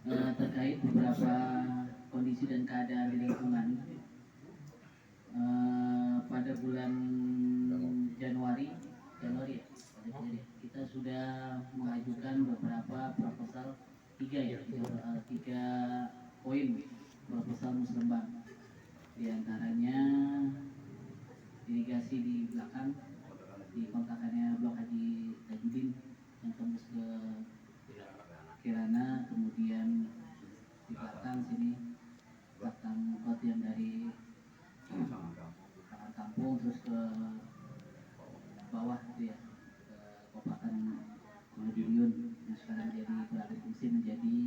terkait beberapa kondisi dan keadaan di lingkungan. Pada bulan Januari ya, kita sudah mengajukan beberapa proposal tiga poin proposal musrembang. Di antaranya irigasi di belakang di kontrakannya Blok Haji Tajudin yang tembus ke Kirana, kemudian di belakang sini belakang kot yang dari kampung terus ke bawah itu ya, ke Kopakan Madiun yang sekarang jadi beralih fungsi menjadi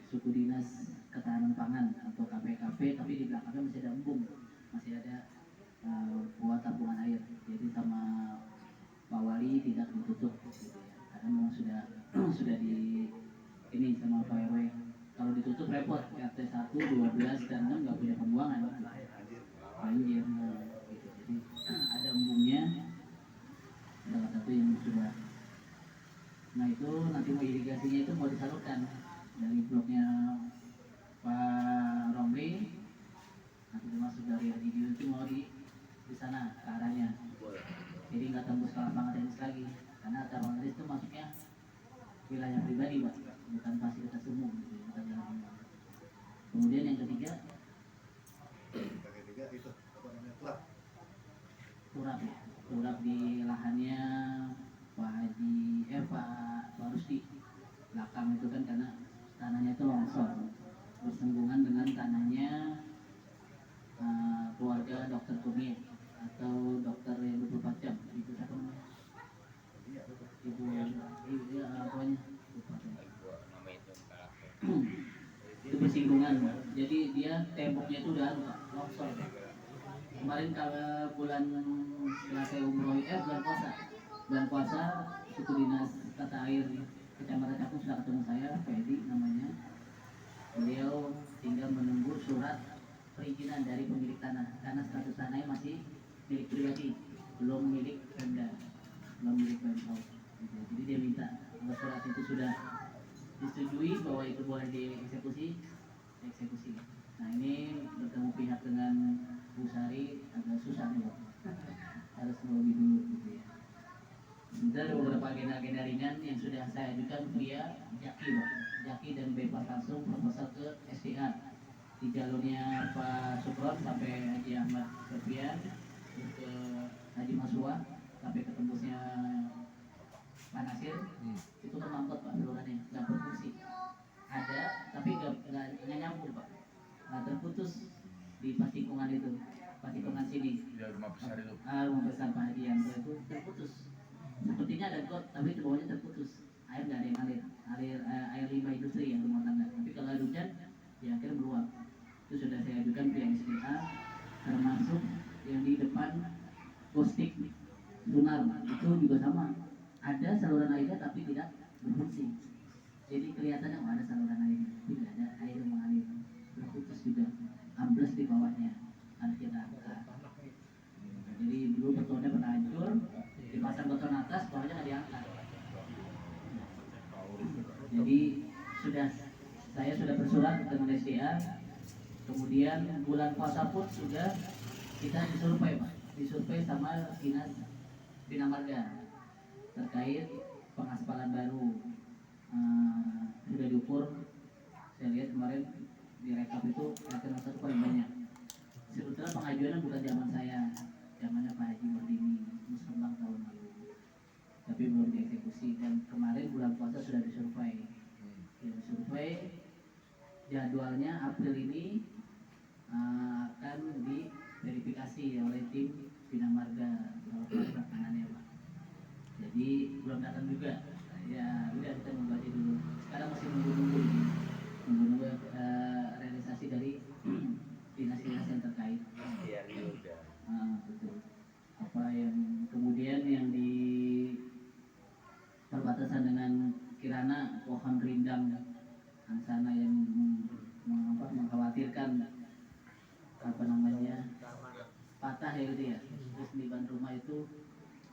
suku dinas ketahanan pangan atau KPKP, tapi di belakangnya masih ada embung, masih ada buat tabungan air. Jadi sama Pak Wali tidak ditutup gitu ya, karena memang sudah di ini sama Pak RW. Kalau ditutup repot, RT 1, 12 dan 6 nggak punya pembuangan, banjir gitu. Jadi ada embungnya, salah satu yang sudah. Nah itu nanti mau irigasinya itu mau disalurkan dari bloknya Pak Romli, nanti masuk dari radio itu mau di sana ke arahnya. Jadi nggak tembus ke lapangan tenis lagi, karena lapangan tenis itu masuknya wilayah pribadi Pak, bukan fasilitas umum gitu, bukan jalan umum. Kemudian yang ketiga itu apa namanya, turap di lahannya Pak Rusdi belakang itu kan, karena tanahnya itu longsor bersinggungan dengan tanahnya keluarga Dokter Kumie atau dokter yang 24 jam itu siapa namanya, ibu ya pokoknya itu bersinggungan. Jadi dia temboknya itu udah longsor. Kemarin kalau bulan setelah saya umroh bulan puasa suku dinas tata air Kecamatan Cakung sudah ketemu saya, Fedi namanya. Beliau tinggal menunggu surat perizinan dari pemilik tanah, karena status tanahnya masih milik pribadi, belum milik Pemda, belum milik Pemprov. Jadi dia minta kalau surat itu sudah disetujui bahwa itu boleh dieksekusi. Nah ini bertemu pihak dengan Bu Sari agak susah nih Pak, harus melobi dulu gitu ya. Sebentar beberapa agenda-agenda ringan yang sudah saya ajukan via Jaki dan Bebas langsung proposal ke SDA di jalurnya Pak Sukron sampai Haji Ahmad Sofian, terus ke Haji Masua sampai ke tembusnya Pak Nasir. Itu kan mampet Pak, salurannya nggak berfungsi, ada tapi nggak nyambung Pak, nggak terputus di Patikungan itu, Patikungan sini ya, rumah besar itu. Rumah besar Pak Haji yang itu terputus. Sepertinya ada got, tapi di bawahnya terputus. Air nggak ada yang air limbah industri yang rumah tangga. Tapi kalau ada hujan, ya akhirnya meluap. Itu sudah saya ajukan ke SDA, termasuk yang di depan Kostik Sunar itu juga sama. Ada saluran airnya tapi tidak berfungsi. Jadi kelihatannya ada saluran airnya, tapi tidak ada air yang mengalir. Terputus juga, ambles di bawahnya, harus kita angkat. Jadi dulu betonnya pernah hancur, dipasang beton atas, bawahnya nggak diangkat. Jadi saya sudah bersurat dengan SDA. Kemudian bulan puasa pun sudah kita disurvei sama Dinas Bina Marga terkait pengaspalan baru. Sudah diukur, saya lihat kemarin di rekap itu rata-rata paling banyak. Sebetulnya pengajuan bukan zaman saya, zamannya Pak Haji Mardini Musrembang tahun lalu, tapi belum dieksekusi. Dan kemarin bulan puasa sudah disurvei. Jadwalnya April ini akan diverifikasi oleh tim Bina Marga penanganannya Pak. Jadi belum datang juga. Ya udah kita nunggu aja dulu. Sekarang masih nunggu realisasi dari dinas-dinas yang terkait. Iya, udah. Betul. Apa yang kemudian yang di perbatasan dengan Kirana, pohon rindang sana yang mengkhawatirkan patah ya gitu ya. Terus di ban rumah itu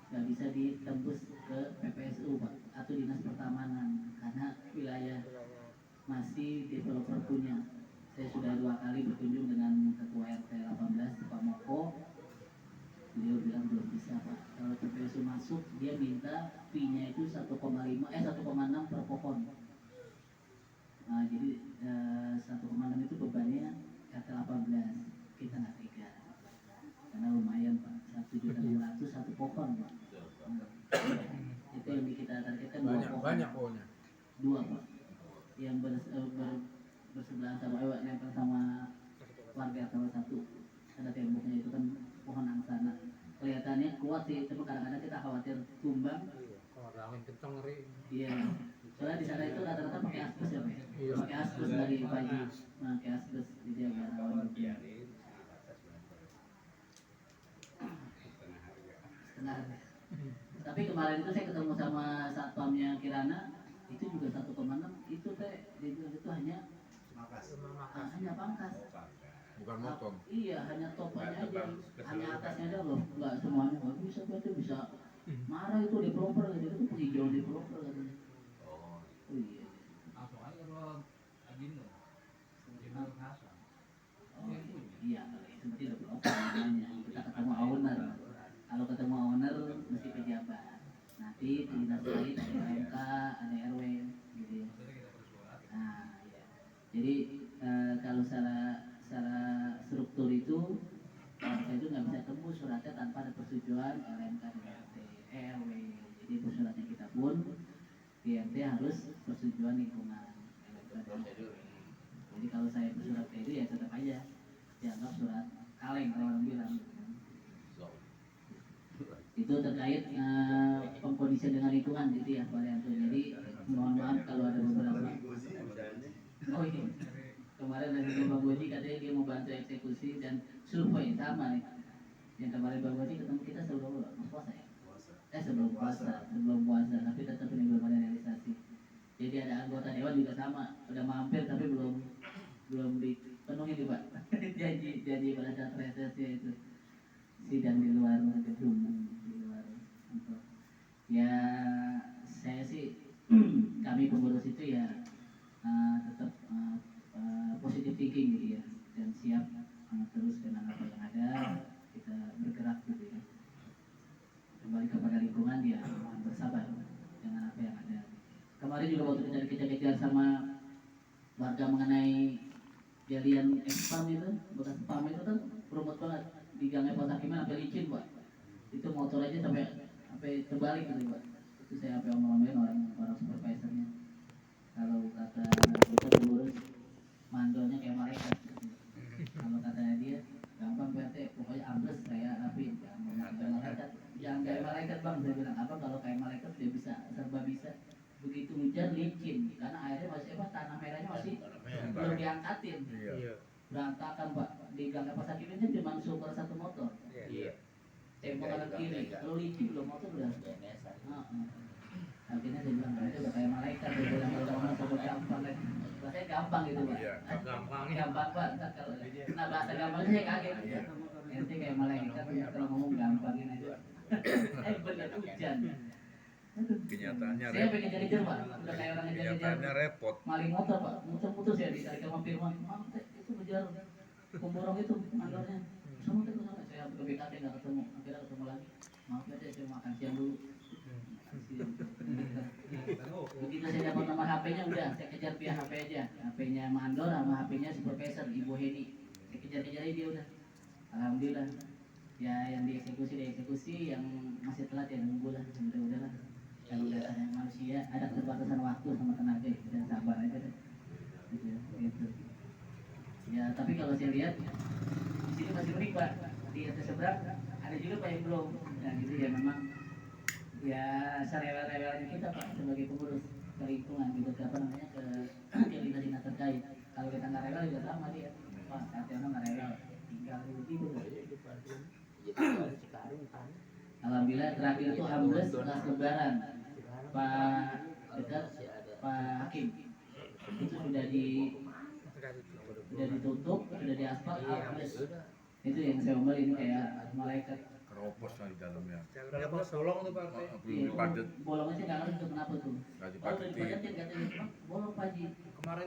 nggak bisa ditembus ke PPSU Pak atau dinas pertamanan, karena wilayah masih developer punya. Saya sudah 2 kali berkunjung dengan ketua RT 18 Pak Moko. Beliau bilang belum bisa Pak. Kalau TPSU masuk dia minta fee-nya itu 1,6 per pohon. Nah, jadi 1,6 itu bebannya RT 18. Kita nggak tega. Karena lumayan Pak. 1.600.000 satu pohon Pak. Itu yang kita targetkan 2 pohon. Banyak pohonnya. 2 Pak. Yang bersebelahan sama nempel sama warga salah satu. Ada temboknya itu kan pohon angsana. Kelihatannya kuat sih, tapi kadang-kadang kita khawatir tumbang. Kalau angin kencang ngeri. Iya. Soalnya di sana itu rata-rata pakai asbes ya Pak. Iya. Pakai asbes dari pagi. Pakai asbes jadi agak rawan. Setengah. Tapi kemarin itu saya ketemu sama satpamnya Kirana, itu juga 1,6 itu teh dia bilang itu hanya pangkas. Bukan motong. Iya, hanya topannya aja, hanya atasnya aja loh, nggak semuanya. Nggak bisa berarti bisa marah itu developer gitu, itu penghijauan developer katanya. Oh iya. Langsung aja kalau agin loh. Iya, itu berarti developer namanya. Kita ketemu owner. Kalau ketemu owner mesti pejabat. Nanti dinas lain ada MK, ada RW gitu ya. Nah, iya. Jadi kalau secara struktur itu saya itu nggak bisa tembus suratnya tanpa ada persetujuan LMK dan RT, RW. Jadi suratnya kita pun di RT harus persetujuan lingkungan LMK dan RW. Jadi kalau saya bersurat kayak itu ya tetap aja dianggap surat kaleng kalau orang bilang. Itu terkait pengkondisian dengan lingkungan gitu ya Pak Rianto. Jadi mohon maaf kalau ada beberapa. Oh iya. Kemarin dari Bang Boji katanya dia mau bantu eksekusi dan survei sama nih. Yang kemarin Bang Boji ketemu kita sebelum puasa ya? Sebelum puasa, tapi tetap ini belum ada realisasi. Jadi ada anggota dewan juga sama, udah mampir tapi belum dipenuhi nih Pak. janji pada saat resesnya itu sidang di luar gedung, di luar kantor. Ya saya sih kami pengurus itu ya tetap positive thinking gitu ya, dan siap terus dengan apa yang ada kita bergerak gitu ya, kembali kepada lingkungan ya, mohon bersabar dengan apa yang ada. Kemarin juga waktu kita dikejar-kejar sama warga mengenai galian ekspam itu, bekas spam itu kan berumut banget di gangnya Pak Sakiman sampai licin Pak. Itu motor aja sampai terbalik gitu Pak. Itu saya sampai omong-omongin orang supervisornya. Kalau kata kita pengurus mandolnya kayak malaikat. Kalau katanya dia gampang PT, pokoknya ambles saya rapiin. Jangan kayak malaikat Bang, saya bilang apa kalau kayak malaikat dia bisa serba bisa. Begitu hujan licin karena airnya masih tanah merahnya masih belum diangkatin. Iya. Berantakan Pak, di gang Pak Sakimannya cuma super satu motor. Iya. Tembok kanan kiri, kalau licin belum motor udah. Akhirnya saya bilang itu udah kayak malaikat, dia bilang kalau ngomong sebut gampang kan. Bahasanya gampang gitu Pak. Gampang Pak, kalau nah bahasa gampangnya saya kaget. Ente kayak malaikat kalau ngomong gampangin aja. Bener hujan. Kenyataannya Saya pengen kejar-kejar Pak, udah kayak orang kenyataannya ngejar-kejar repot. maling motor Pak, muter-muter ya ditarik sama Firman. Itu ngejar pemborong itu mandornya. Sama saya ke BKT nggak ketemu, akhirnya ketemu lagi. Maaf ya saya makan siang dulu. Begitu saya dapat nomor HP-nya udah saya kejar via HP aja, HP-nya mandor sama HP-nya supervisor Ibu Hedi. Saya kejar-kejar dia udah. Alhamdulillah. Ya yang dieksekusi, yang masih telat ya nunggu lah, udahlah. Kalau udah ada manusia, ada keterbatasan waktu sama tenaga, dan sabar aja deh. Gitu. Ya tapi kalau saya lihat di sini masih unik Pak. Di atas seberang ada juga Pak yang belum. Nah gitu ya memang. Ya serewel-rewelnya kita Pak sebagai pengurus ke lingkungan gitu, ke apa namanya ke dinas terkait. Kalau kita nggak rewel juga sama dia. Pak, artinya nggak rewel, tinggal begitu. Alhamdulillah terakhir itu ambles setelah lebaran Pak Hakim itu sudah ditutup, sudah diaspal, ambles. Itu yang saya omel ini kayak malaikat. Keropos lah di dalamnya. Dalamnya bolong tuh Pak. Belum dipadet. Bolongnya sih nggak ngerti kenapa tuh. Nggak Kalau udah dipadetin. dipadetin katanya bolong Pak Haji. Kemarin